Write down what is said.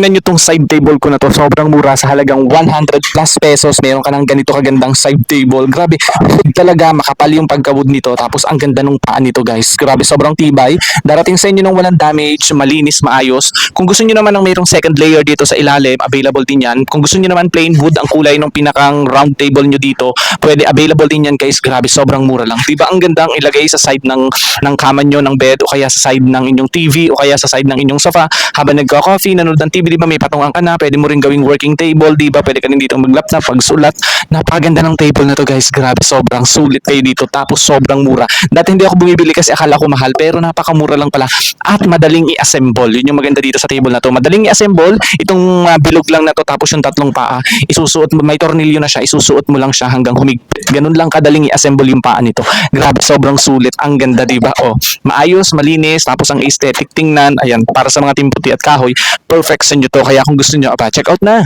tingnan nyo tong side table ko na to. Sobrang mura, sa halagang 100 plus pesos. Meron ka ng ganito kagandang side table. Grabe, wood talaga, makapal yung pagka-wood nito. Tapos ang ganda nung paa nito guys. Grabe, sobrang tibay. Darating sa inyo nung walang damage, malinis, maayos. Kung gusto nyo naman ng mayroong second layer dito sa ilalim, available din yan. Kung gusto nyo naman plain wood, ang kulay ng pinakang round table nyo dito, pwede, available din yan guys. Grabe, sobrang mura lang. Diba ang gandang ilagay sa side ng kama nyo, ng bed, o kaya sa side ng inyong TV, o kaya sa side ng inyong sofa. Habang nagka-coffee, nanonood ng TV, diba may patungan ka na, pwede mo rin gawing working table, diba? Pwede ka rin dito mag-laptop, pagsulat. Napakaganda ng table na to guys. Grabe, sobrang sulit kayo dito. Tapos sobrang mura. Dati hindi ako bumibili kasi akala ko mahal, pero napakamura lang pala. At madaling i-assemble. Yun yung maganda dito sa table na to. Madaling i-assemble. Itong bilog lang na to, tapos yung tatlong paa, isusuot mo, may tornilyo na siya, isusuot mo lang siya hanggang humigpit. Ganun lang kadaling i-assemble yung paa nito. Grabe, sobrang sulit. Ang ganda, diba? Oh, maayos, malinis, tapos ang aesthetic tingnan. Ayan, para sa mga timputi at kahoy, perfect sa inyo to. Kaya kung gusto nyo, check out na.